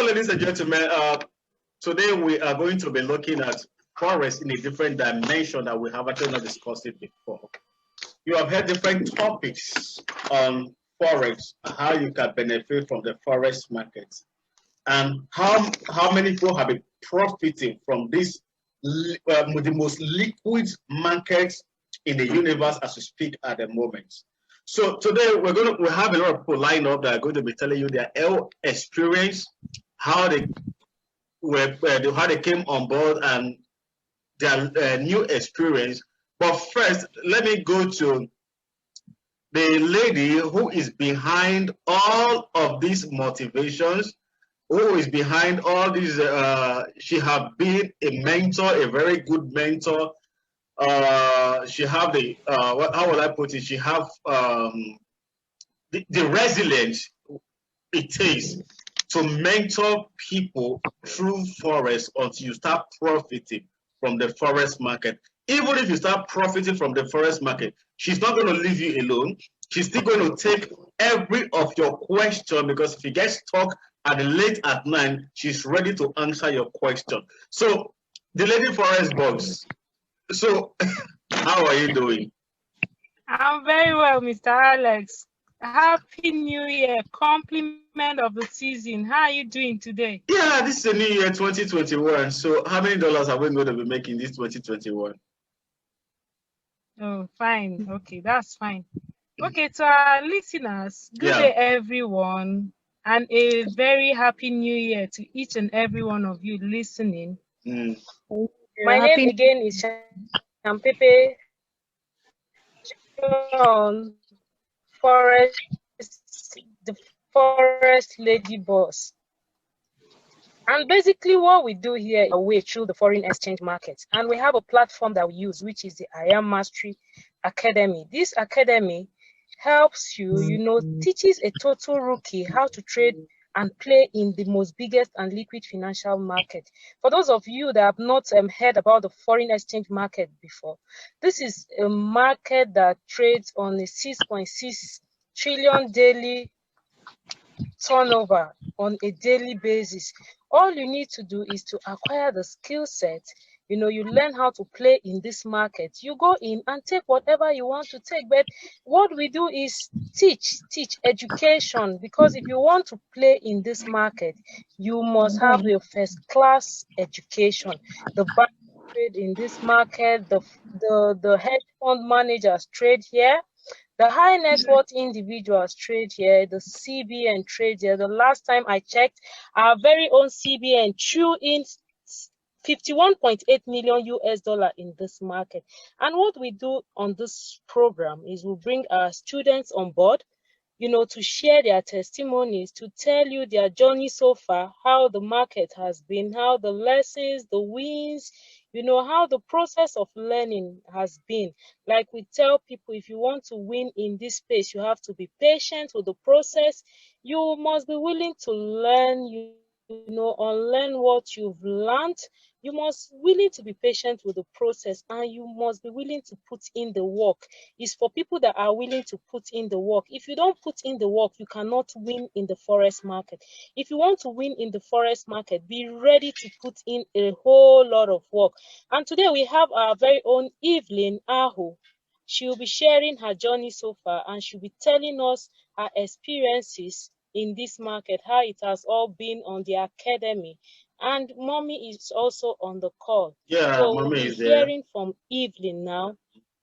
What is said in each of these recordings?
ladies and gentlemen, today we are going to be looking at Forex in a different dimension that we have actually not discussed it before. You have heard different topics on Forex, how you can benefit from the Forex market, and how many people have been profiting from this the most liquid market in the universe as we speak at the moment. So today we have a lot of people lined up that are going to be telling you their experience, how they came on board, and their new experience. But first, let me go to the lady who is behind all of these motivations, who is behind all these. She has been a mentor, a very good mentor. She have the how will I put it? She have the resilience it takes to mentor people through Forex until you start profiting from the Forex market. Even if you start profiting from the Forex market, she's not going to leave you alone. She's still going to take every of your question, because if you get stuck at the late at night, she's ready to answer your question. So, the lady Forex box. So, how are you doing? I'm very well, Mr. Alex. Happy New Year, compliment of the season. How are you doing today? Yeah, this is a new year 2021. So how many dollars are we going to be making this 2021? Oh, fine. Okay, that's fine. Okay, to our listeners, good day, everyone, and a very happy New Year to each and every one of you listening. My name again is Shanpepe John Forex, the Forex Lady Boss. And basically what we do here is a way through the foreign exchange market. And we have a platform that we use, which is the I Am Mastery Academy. This academy helps you, teaches a total rookie how to trade and play in the most biggest and liquid financial market. For those of you that have not heard about the foreign exchange market before, this is a market that trades on a 6.6 trillion daily turnover on a daily basis. All you need to do is to acquire the skill set. You learn how to play in this market. You go in and take whatever you want to take. But what we do is teach education, because if you want to play in this market, you must have your first class education. The bank trade in this market, the hedge fund managers trade here. The high net worth individuals trade here, the CBN trade here. The last time I checked, our very own CBN threw in 51.8 million US dollar in this market. And what we do on this program is we bring our students on board, to share their testimonies, to tell you their journey so far, how the market has been, how the lessons, the wins, how the process of learning has been. Like we tell people, if you want to win in this space, you have to be patient with the process. You must be willing to learn, unlearn what you've learned. You must be willing to be patient with the process, and you must be willing to put in the work. It's for people that are willing to put in the work. If you don't put in the work, you cannot win in the Forex market. If you want to win in the Forex market, be ready to put in a whole lot of work. And today we have our very own Evelyn Ahu. She will be sharing her journey so far, and she'll be telling us her experiences in this market, how it has all been on the academy. And Mommy is also on the call. Yeah, so Mommy we'll is be hearing from Evelyn now.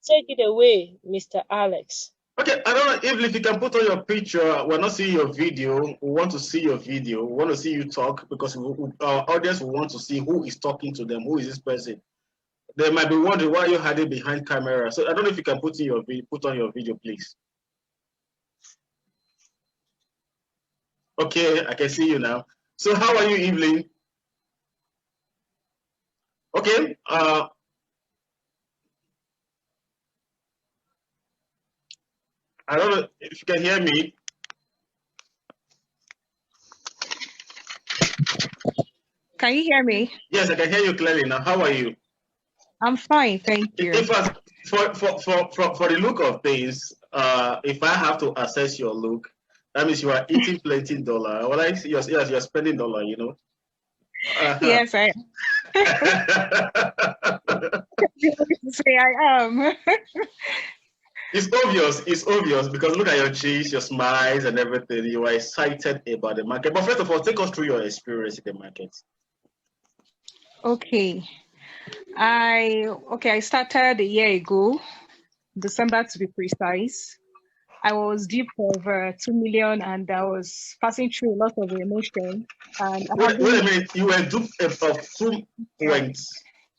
Take it away, Mr. Alex. Okay, I don't know, Evelyn, if you can put on your picture. We're not seeing your video. We want to see your video. We want to see you talk, because our audience will want to see who is talking to them. Who is this person? They might be wondering why you're hiding behind camera. So I don't know if you can put on your video, please. Okay, I can see you now. So how are you, Evelyn? Okay. I don't know if you can hear me. Can you hear me? Yes, I can hear you clearly now. How are you? I'm fine, thank you. In fact, for the look of things, if I have to assess your look, That means you are eating plenty dollar. Well, you're spending dollar, you know. Yes, I say I am. It's obvious. It's obvious because look at your cheeks, your smiles, and everything. You are excited about the market. But first of all, take us through your experience in the market. Okay. I started a year ago, December to be precise. I was due for over 2 million and I was passing through a lot of emotion. And I have Wait a been, minute. You were duped of 2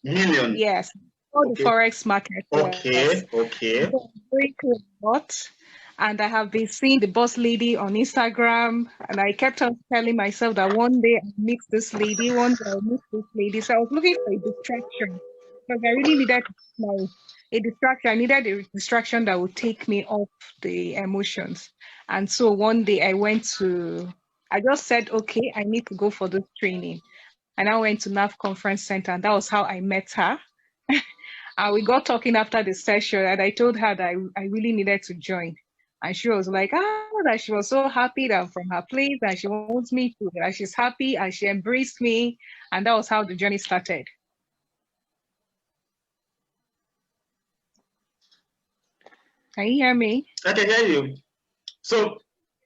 million. yes, all the Okay. Forex market, yes. Okay. Okay. Going through a lot. And I have been seeing the boss lady on Instagram. And I kept on telling myself that one day I'll meet this lady, one day I'll meet this lady. So I was looking for a distraction because I really needed a distraction. I needed a distraction that would take me off the emotions. And so one day I just said, okay, I need to go for this training. And I went to NAV Conference Center, and that was how I met her. And we got talking after the session, and I told her that I really needed to join. And she was like, that she was so happy that I'm from her place, and she wants me to, that she's happy, and she embraced me. And that was how the journey started. Can you hear me? I can hear you. So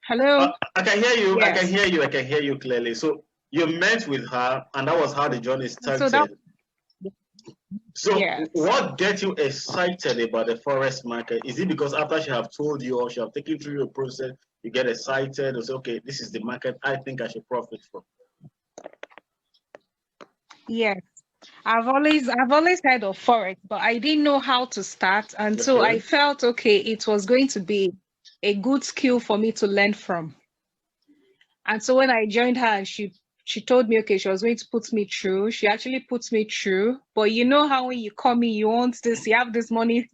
Hello? I can hear you. I can Yes. hear you. I can hear you clearly. So you met with her, and that was how the journey So that, started. So yes. what gets you excited about the Forex market? Is it because after she have told you or she have taken through your process, you get excited and say, okay, this is the market I think I should profit from? Yes. I've always heard of Forex, but I didn't know how to start. And so I Okay. felt, okay, it was going to be a good skill for me to learn from. And so when I joined her and she told me, okay, she was going to put me through. She actually puts me through. But you know how when you come in, you want this, you have this money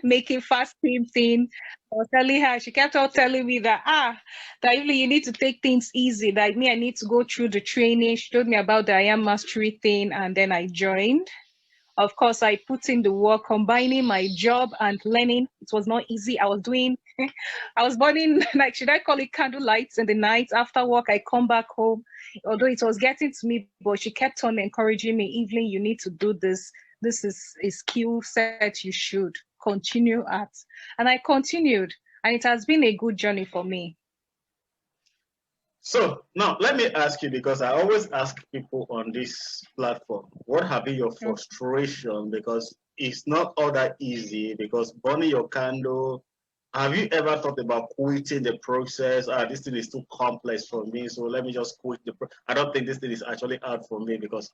making fast cream thing. I was telling her, she kept on telling me that, that really you need to take things easy. Like me, I need to go through the training. She told me about the I am mastery thing, and then I joined. Of course, I put in the work, combining my job and learning. It was not easy. I was burning, like, should I call it candle lights in the night? After work, I come back home. Although it was getting to me, but she kept on encouraging me, Evelyn, you need to do this. This is a skill set you should continue at. And I continued, and it has been a good journey for me. So now let me ask you, because I always ask people on this platform, what have been your frustration? Because it's not all that easy, because burning your candle, have you ever thought about quitting the process? This thing is too complex for me, so let me just quit I don't think this thing is actually hard for me, because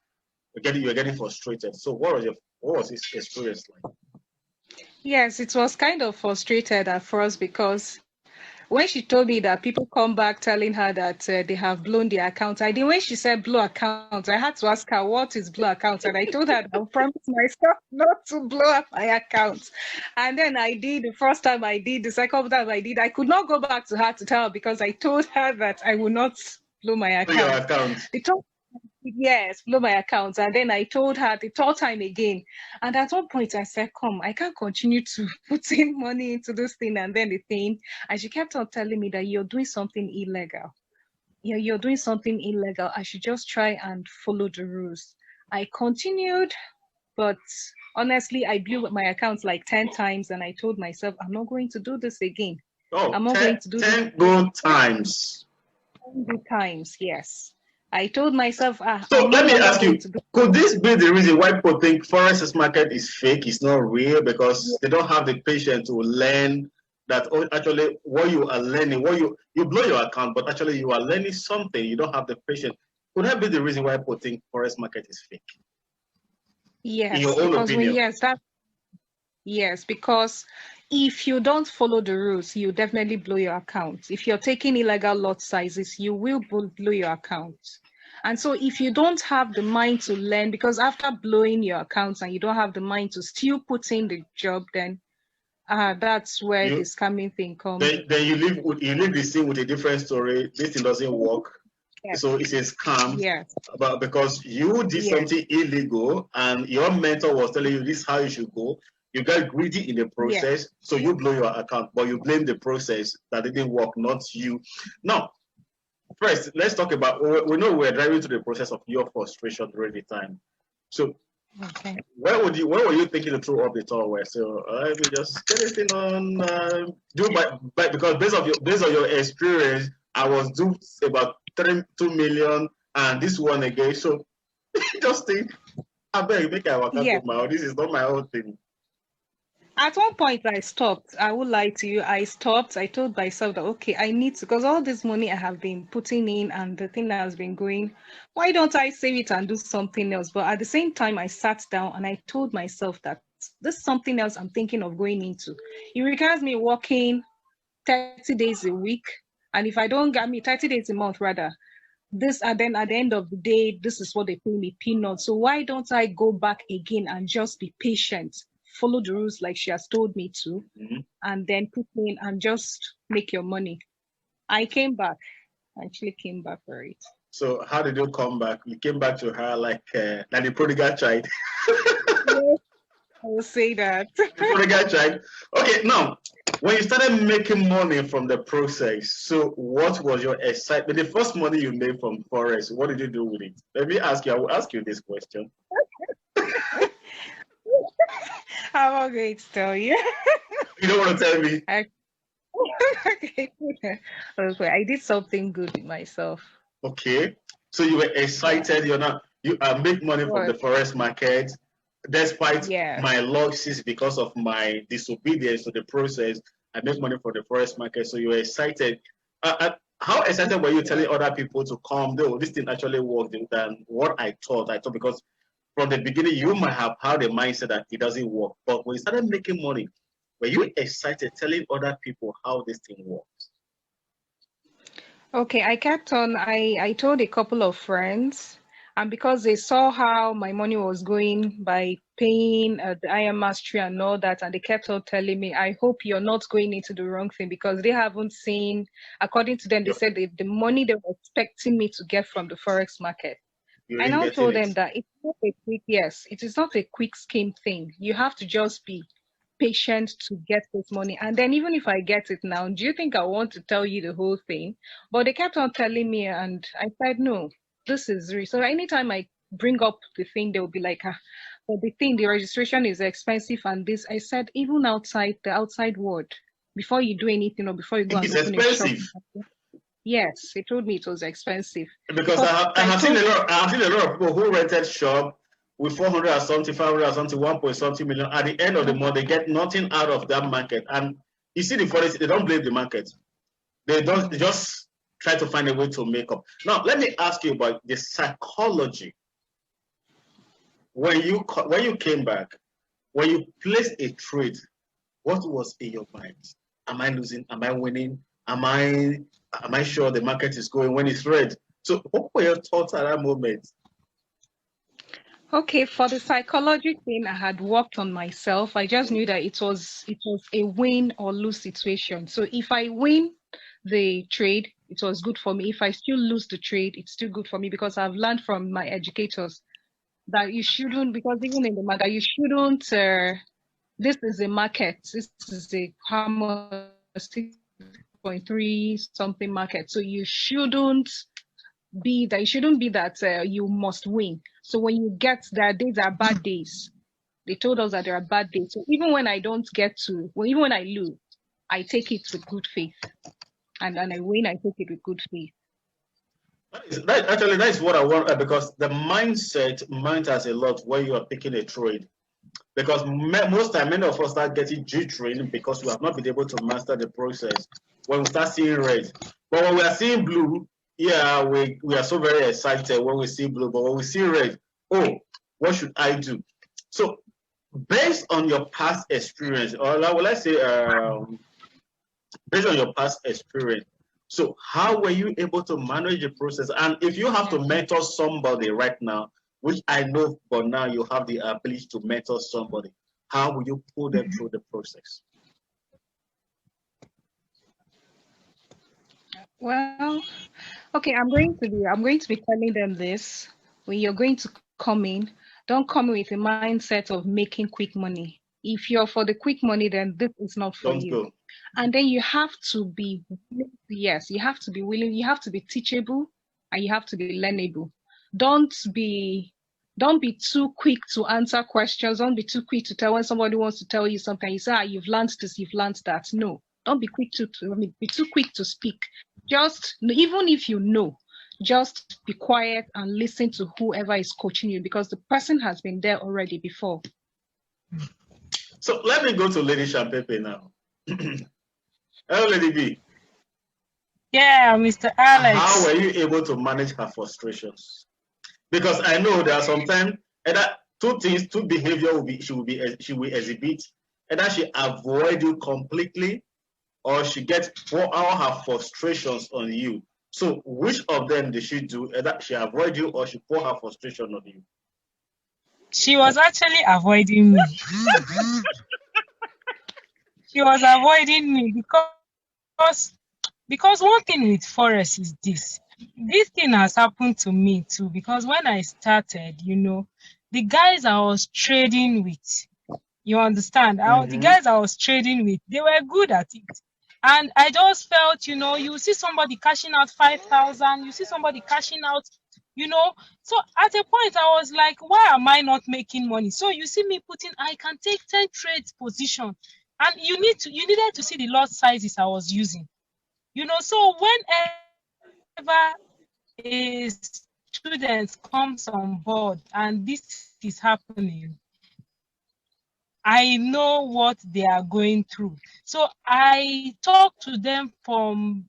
you're getting frustrated. So what was this experience like? Yes, it was kind of frustrated at first because when she told me that people come back telling her that they have blown their account, when she said blue account, I had to ask her, what is blue account? And I told her, I promised myself not to blow up my account. And then I did, the first time I did, the second time I did, I could not go back to her to tell her because I told her that I would not blow my account. Your account. Yes, blow my account. And then I told her the third time again. And at one point I said, come, I can't continue to put in money into this thing and then the thing. And she kept on telling me that you're doing something illegal. You're doing something illegal. I should just try and follow the rules. I continued, but honestly, I blew my account like 10 times and I told myself, I'm not going to do this again. Oh, I'm not going to do 10 good times. 10 good times, yes. I told myself, So I'm no let me longer ask going you, to do. could this be the reason why people think Forex market is fake, it's not real, because they don't have the patience to learn that actually what you are learning, you blow your account, but actually you are learning something, you don't have the patience. Could that be the reason why people think Forex market is fake? In Yes, your own because opinion. yes, because if you don't follow the rules, you definitely blow your account. If you're taking illegal lot sizes, you will blow your account. And so if you don't have the mind to learn, because after blowing your accounts and you don't have the mind to still put in the job, then that's where the scamming thing comes. Then you leave the scene with a different story. This thing doesn't work. Yes. So it's a scam. Yes. But because you did something illegal and your mentor was telling you this is how you should go, You get greedy in the Yeah. process, so you blow your account, but you blame the process that didn't work, not you. Now, first, let's talk about, we know we're driving to the process of your frustration during the time. So Okay. where were you thinking to throw up the towel? So let me just get this thing on. Do by because based on your experience, I was duped about 2 million, and this one again. So just think, I beg, make I work out Yeah. with my own. This is not my own thing. At one point, I stopped. I would lie to you. I stopped. I told myself that, okay, I need to, because all this money I have been putting in and the thing that has been going, why don't I save it and do something else? But at the same time, I sat down and I told myself that this is something else I'm thinking of going into. It requires me working 30 days a week. And if I don't get me 30 days a month, rather, this, and then at the end of the day, this is what they pay me, peanuts. So why don't I go back again and just be patient, follow the rules like she has told me to, and then put in and just make your money? I came back. I actually came back for it. So how did you come back? You came back to her like the prodigal child. Yes, I will say that. The prodigal child. Okay, now when you started making money from the process, so what was your excitement? The first money you made from Forex, what did you do with it? Let me ask you. I will ask you this question. I'm not going to tell you. You don't want to tell me. Okay. Okay, I did something good with myself. Okay, so you were excited. You make money from the What? Forex market, despite Yeah. my losses because of my disobedience to the process. I make money from the Forex market, so you were excited. How excited were you telling other people to come? Though this thing actually worked than what I thought. I thought because from the beginning you might have had a mindset that it doesn't work, but when you started making money, were you excited telling other people how this thing works? Okay, I kept on. I told a couple of friends, and because they saw how my money was going by paying the IM mastery and all that, and they kept on telling me, "I hope you're not going into the wrong thing," because they haven't seen. According to them, they You, said the money they were expecting me to get from the forex market. you I didn't now getting told it. them that it's not a quick, yes, it is not a quick scheme thing. You have to just be patient to get this money. And then even if I get it now, do you think I want to tell you the whole thing? But they kept on telling me, and I said, no, this is real. So anytime I bring up the thing, they'll be like, but the thing, the registration is expensive. And this, I said, even outside the outside world, before you do anything or before you go and It's open a shop, expensive. yes, they told me it was expensive Because because I I have seen told I have seen a lot of people who rented shop with 400 or something, 500 or something, 1 point something million. At the end of the month, they get nothing out of that market. And you see the funny thing, they don't blame the market. They just try to find a way to make up. Now, let me ask you about the psychology. When you came back, when you placed a trade, what was in your mind? Am I losing? Am I winning? Am I sure the market is going when it's red? So what were your thoughts at that moment? Okay, for the psychology thing, I had worked on myself. I just knew that it was a win or lose situation. So if I win the trade, it was good for me. If I still lose the trade, it's still good for me because I've learned from my educators that you shouldn't, because even in the market, you shouldn't. This is a market. This is a how much 6.3 something market. So you shouldn't be that. It shouldn't be that you must win. So when you get there, days are bad days. They told us that there are bad days. So even when I don't get to, well, even when I lose, I take it with good faith. And then I win, I take it with good faith. That is what I want because the mindset matters a lot when you are picking a trade. Because most time, many of us start getting jittering because we have not been able to master the process when we start seeing red. But when we are seeing blue, yeah, we are so very excited when we see blue. But when we see red, oh, what should I do? So, based on your past experience, or let's say, based on your past experience, so how were you able to manage the process? And if you have to mentor somebody right now, which I know for now you have the ability to mentor somebody, how will you pull them through the process? Well, okay, I'm going to be telling them this. When you're going to come in, don't come in with a mindset of making quick money. If you're for the quick money, then this is not for Don't you. go. And then you have to be, yes, you have to be willing, you have to be teachable, and you have to be learnable. Don't be too quick to answer questions. Don't be too quick to tell when somebody wants to tell you something. You say, you've learned this, you've learned that. No, don't be quick be too quick to speak. Just, even if you know, just be quiet and listen to whoever is coaching you, because the person has been there already before. So let me go to Lady Shanpepe now. Hello, Lady B. Yeah, Mr. Alex. How were you able to manage her frustrations? Because I know there are sometimes either two behavior she will exhibit. Either she avoid you completely, or she gets pour all her frustrations on you. So which of them did she do? Either she avoid you or she pour her frustration on you? She was actually avoiding me. She was avoiding me because one thing with Forex is this. This thing has happened to me too, because when I started, the guys I was trading with, you understand? The guys I was trading with, they were good at it. And I just felt, you see somebody cashing out 5,000, you see somebody cashing out, So at a point I was like, why am I not making money? So you see me I can take 10 trades position. And you needed to see the lot sizes I was using. So whenever a student comes on board and this is happening, I know what they are going through. So I talk to them from,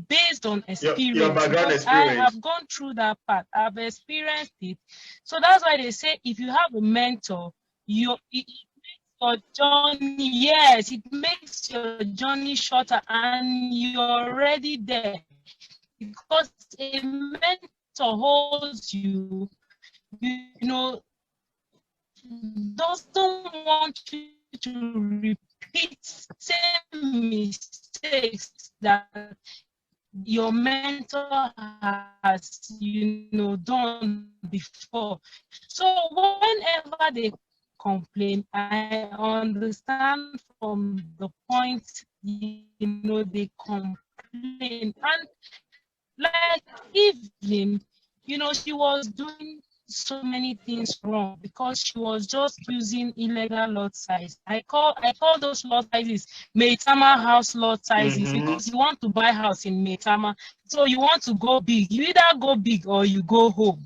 based on experience. Your background experience. I have gone through that part. I've experienced it. So that's why they say if you have a mentor, it makes your journey, yes, it makes your journey shorter and you're already there. Because a mentor holds you, doesn't want you to repeat same mistakes that your mentor has, done before. So whenever they complain, I understand from the point, they complain. And like Evelyn, she was doing so many things wrong because she was just using illegal lot size. I call those lot sizes Maitama house lot sizes, because you want to buy house in Maitama, so you want to go big. You either go big or you go home.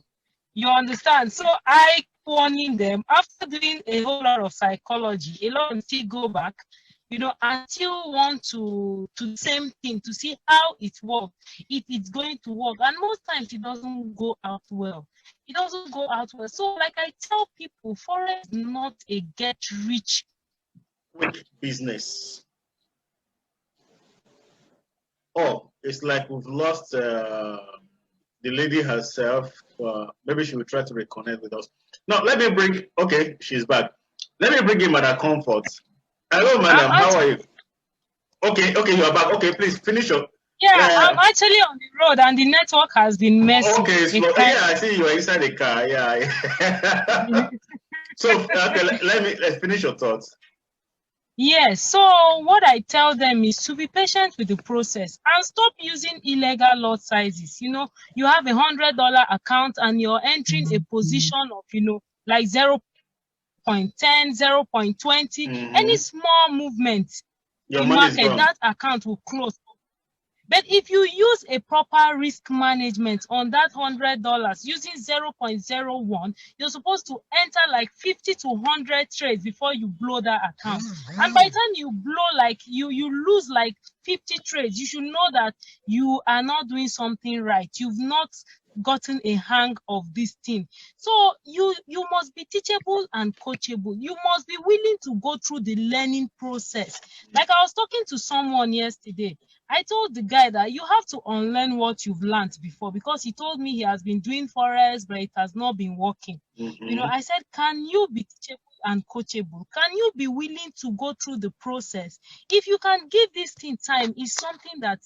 You understand? So I warning them after doing a whole lot of psychology. A lot of them still go back, until want to the same thing to see how it works, if it's going to work. And most times it doesn't go out well. It doesn't go out well. So like I tell people, Forex is not a get rich quick business. Oh, it's like we've lost the lady herself. Maybe she will try to reconnect with us. Now, let me bring, okay, she's back. Let me bring in Madam Comfort. Hello, madam. How are you? Okay, you are back. Okay, please finish up. Yeah, I'm actually on the road and the network has been messy. Okay, so, yeah, I see you are inside the car. Yeah. So, okay, let's finish your thoughts. Yes, so what I tell them is to be patient with the process and stop using illegal lot sizes. You have $100 account and you're entering a position of, like 0.10, 0.20, any small movement in market, that account will close. But if you use a proper risk management on that $100 using 0.01, you're supposed to enter like 50 to 100 trades before you blow that account. And by the time you blow, like you lose like 50 trades, you should know that you are not doing something right. You've not gotten a hang of this thing. So you must be teachable and coachable. You must be willing to go through the learning process. Like I was talking to someone yesterday. I told the guy that you have to unlearn what you've learned before, because he told me he has been doing Forex, but it has not been working. I said, can you be teachable and coachable? Can you be willing to go through the process? If you can give this thing time, it's something that,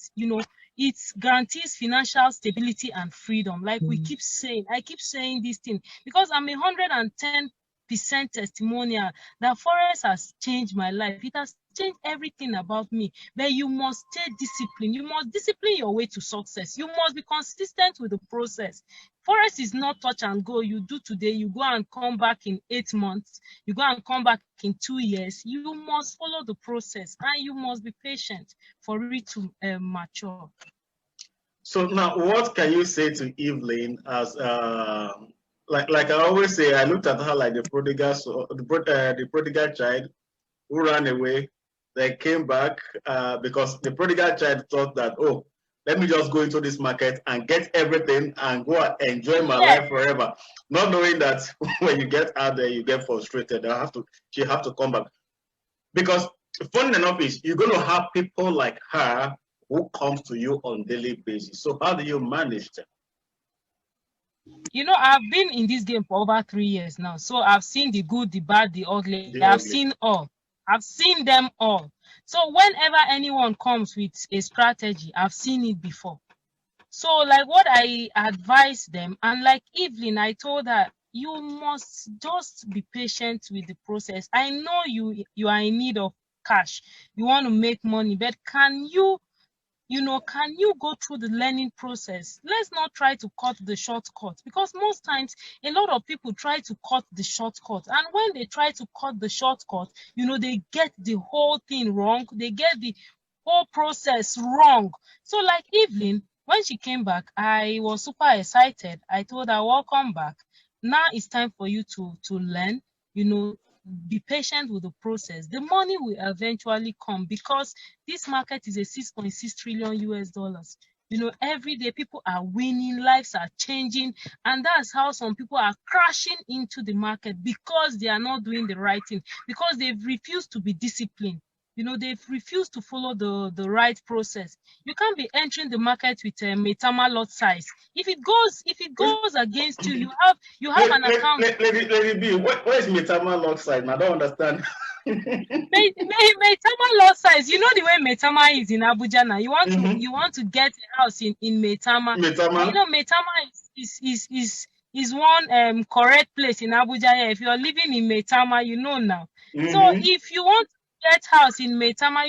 it guarantees financial stability and freedom. Like we keep saying, I keep saying this thing because I'm 110% 100% testimonial that Forex has changed my life. It has changed everything about me. But you must stay disciplined. You must discipline your way to success. You must be consistent with the process. Forex is not touch and go. You do today, you go and come back in 8 months, you go and come back in 2 years. You must follow the process and you must be patient for it to mature. So now, what can you say to Evelyn as like I always say, I looked at her like the prodigal child who ran away, they came back because the prodigal child thought that, oh, let me just go into this market and get everything and go and enjoy my life forever, not knowing that when you get out there, you get frustrated. She have to come back. Because funny enough is you're going to have people like her who comes to you on daily basis. So how do you manage them? You know, I've been in this game for over 3 years now. So I've seen the good, the bad, the ugly. I've seen all. I've seen them all. So whenever anyone comes with a strategy, I've seen it before. So like what I advise them, and like Evelyn, I told her, you must just be patient with the process. I know you are in need of cash. You want to make money, but can you go through the learning process? Let's not try to cut the shortcut, because most times a lot of people try to cut the shortcut, and when they try to cut the shortcut, they get the whole thing wrong. They get the whole process wrong. So like Evelyn, when she came back, I was super excited. I told her, welcome back. Now it's time for you to learn, be patient with the process. The money will eventually come, because this market is a 6.6 trillion US dollars. Every day people are winning, lives are changing, and that's how some people are crashing into the market, because they are not doing the right thing, because they've refused to be disciplined. They've refused to follow the right process. You can't be entering the market with a Metama lot size. If it goes against you, you have an account. Let B, what is Metama lot size? I don't understand. Metama lot size. You know the way Metama is in Abuja now. You want to get a house in Metama. Metama is one correct place in Abuja here. If you're living in Metama, you know now. So if you want get house in Metama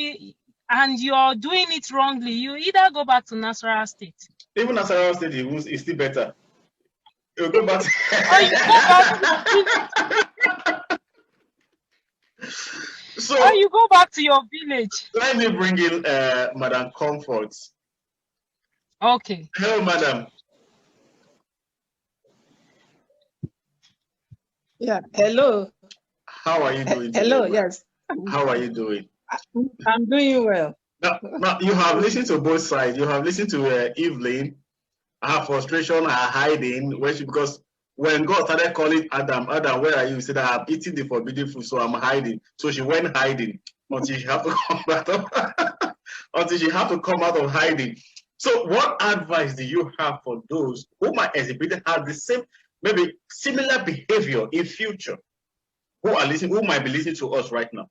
and you're doing it wrongly, you either go back to Nasarawa State. Even Nasarawa State is still better. You go back. Or you go back to or you go back to your village. Let me bring in Madam Comfort. Okay. Hello, Madam. Yeah. Hello. How are you doing today? Hello. Yes. How are you doing? I'm doing well. Now you have listened to both sides. You have listened to Evelyn, her frustration, her hiding, because when God started calling Adam, where are you? He said, I have eaten the forbidden food, so I'm hiding. So she went hiding until she had to come back until she had to come out of hiding. So what advice do you have for those who might exhibit have the same, maybe similar behavior in future, who might be listening to us right now?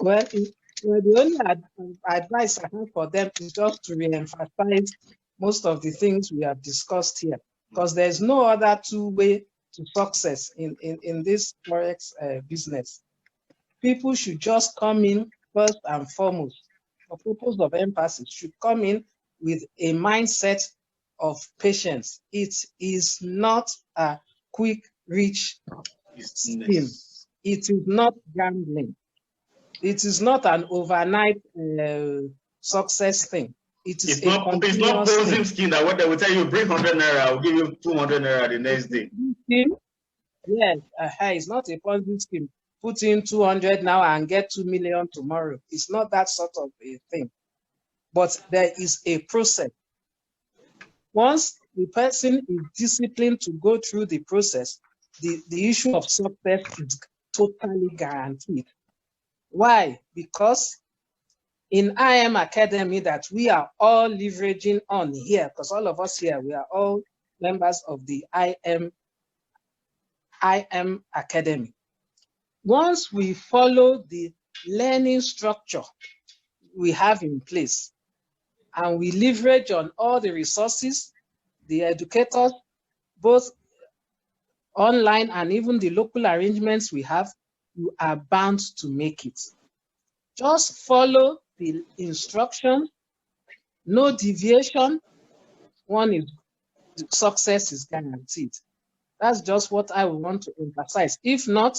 Well, the only advice I have for them is just to re-emphasize most of the things we have discussed here, because there's no other two-way to success in this Forex business. People should just come in first and foremost, for purpose of emphasis, should come in with a mindset of patience. It is not a quick, rich scheme. It is not gambling. It is not an overnight success thing. It's not posing scheme that what they will tell you, bring 100 naira, I'll give you 200 naira the next day. Yes, it's not a Ponzi scheme. Put in 200 now and get 2 million tomorrow. It's not that sort of a thing. But there is a process. Once the person is disciplined to go through the process, the issue of success is totally guaranteed. Why? Because in IM Academy that we are all leveraging on here, because all of us here, we are all members of the IM Academy. Once we follow the learning structure we have in place, and we leverage on all the resources, the educators, both online and even the local arrangements we have, you are bound to make it. Just follow the instructions, no deviation. Success is guaranteed. That's just what I would want to emphasize. If not,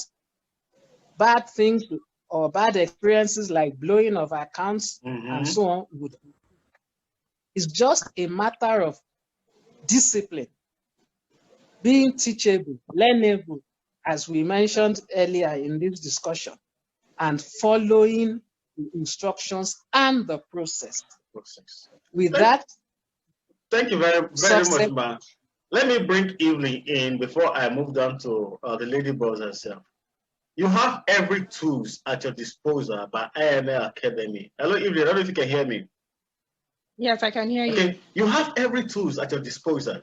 bad things or bad experiences like blowing of accounts and so on would. It's just a matter of discipline, being teachable, learnable, as we mentioned earlier in this discussion, and following the instructions and the process. With that, thank you very much, ma. Let me bring Evelyn in before I move down to the lady boss herself. You have every tools at your disposal by IML Academy. Hello, Evelyn. I don't know if you can hear me. Yes, I can hear you. Okay, you have every tools at your disposal,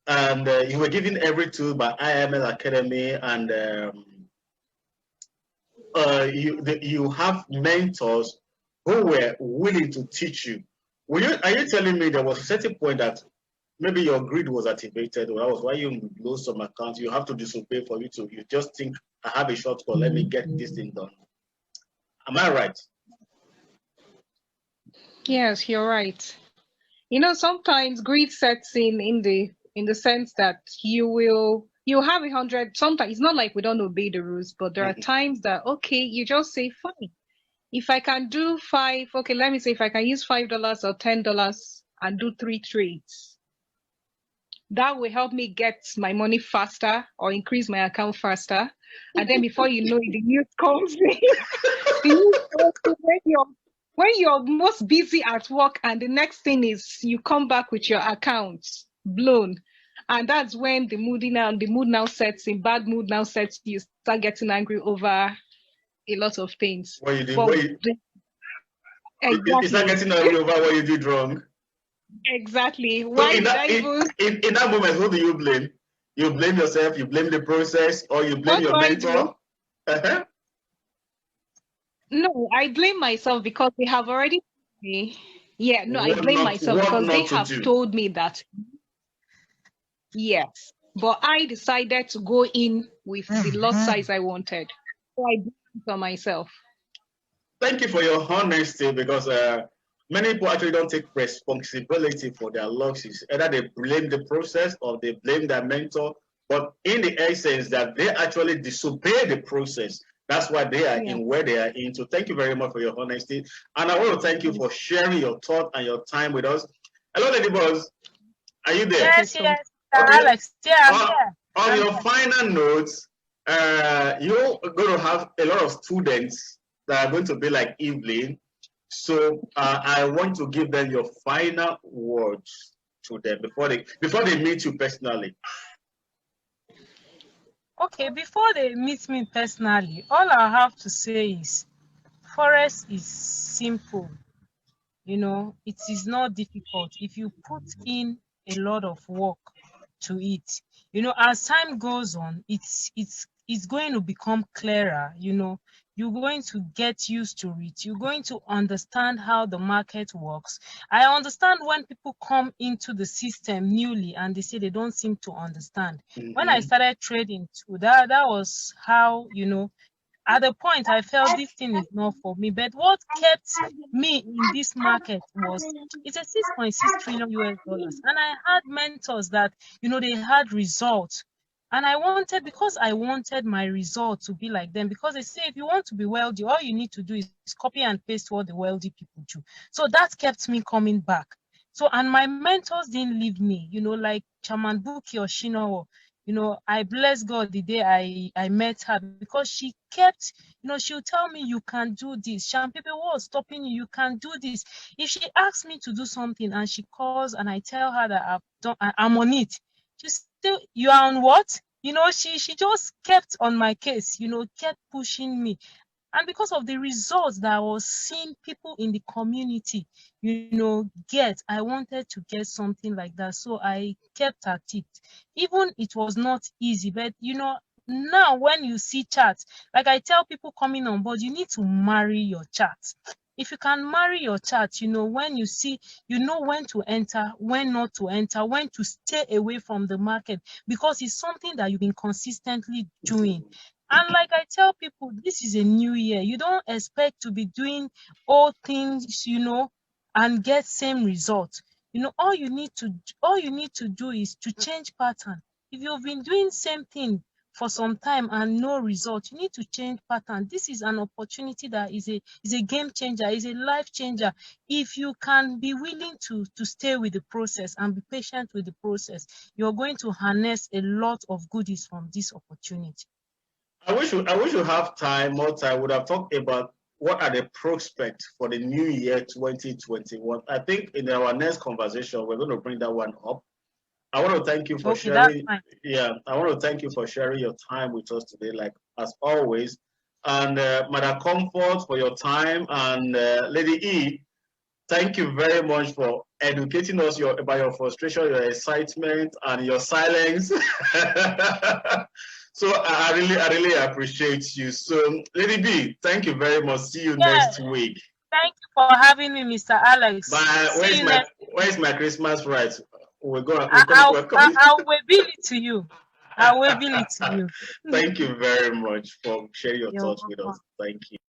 and you were given every tool by IML Academy, and you have mentors who were willing to teach you. Are you telling me there was a certain point that maybe your greed was activated, or that was why you lose some accounts? You have to disobey for you to. You just think, I have a short call. Let me get this thing done. Am I right? Yes, you're right. You know, sometimes greed sets in the sense that you have 100. Sometimes it's not like we don't obey the rules, but there are times that okay, you just say fine. If I can do 5, okay, let me say if I can use $5 or $10 and do 3 trades, that will help me get my money faster or increase my account faster. And then before you know it, the news comes in. The news comes in when you're most busy at work, and the next thing is you come back with your account blown. And that's when the mood now sets in, bad mood now sets, you start getting angry over a lot of things. What you did, exactly. You start getting angry over what you did wrong. Exactly. So Why in that moment, who do you blame? You blame yourself, you blame the process, or you blame your mentor? No, I blame myself because they have already told me. Yeah, no, I blame myself because they have told me that. Yes, but I decided to go in with the lot size I wanted. So I blame it on myself. Thank you for your honesty, because many people actually don't take responsibility for their losses. Either they blame the process or they blame their mentor, but in the essence that they actually disobey the process. That's why they are in where they are in. So thank you very much for your honesty. And I want to thank you for sharing your thought and your time with us. Hello, Lady Boss. Are you there? Yes, yes. Okay. Alex, yeah, I'm here. On your final notes, you're going to have a lot of students that are going to be like Evelyn. So I want to give them your final words to them before they meet you personally. Okay, before they meet me personally, all I have to say is Forex is simple. You know, it is not difficult if you put in a lot of work to it. You know, as time goes on, it's going to become clearer. You know, you're going to get used to it. You're going to understand how the market works. I understand when people come into the system newly and they say they don't seem to understand. When I started trading too, that was how, you know, at the point I felt this thing is not for me. But what kept me in this market was it's a 6.6 trillion US dollars. And I had mentors that, you know, they had results. And because I wanted my result to be like them, because they say if you want to be wealthy, all you need to do is copy and paste what the wealthy people do. So that kept me coming back. So, and my mentors didn't leave me, you know, like Chairman Buki or Shinowo. You know, I bless God the day I met her, because she kept, you know, she'll tell me, you can do this. Shanpepe, what's stopping you? You can do this. If she asks me to do something and she calls and I tell her that I'm on it, she still, you are on what? You know, she just kept on my case, you know, kept pushing me. And because of the results that I was seeing people in the community, you know, I wanted to get something like that. So I kept at it. Even it was not easy, but you know, now when you see charts, like I tell people coming on board, you need to marry your charts. If you can marry your chart, you know when you see, you know when to enter, when not to enter, when to stay away from the market, because it's something that you've been consistently doing. And like I tell people, this is a new year. You don't expect to be doing all things, you know, and get same result. You know, all you need to do is to change pattern. If you've been doing same thing for some time and no result, you need to change pattern. This is an opportunity that is a game changer, is a life changer. If you can be willing to stay with the process and be patient with the process, you're going to harness a lot of goodies from this opportunity. I wish you have time, more time. Would have talked about what are the prospects for the new year 2021. I think in our next conversation we're going to bring that one up. I want to thank you for sharing. Yeah, I want to thank you for sharing your time with us today, like as always. And Madam Comfort for your time, and Lady E, thank you very much for educating us about your frustration, your excitement, and your silence. So I really appreciate you. So Lady B, thank you very much. See you next week. Thank you for having me, Mr. Alex. Where's my Christmas rights? I'll bill it to you. I will bill it to you. Thank you very much for sharing your thoughts with us. Thank you.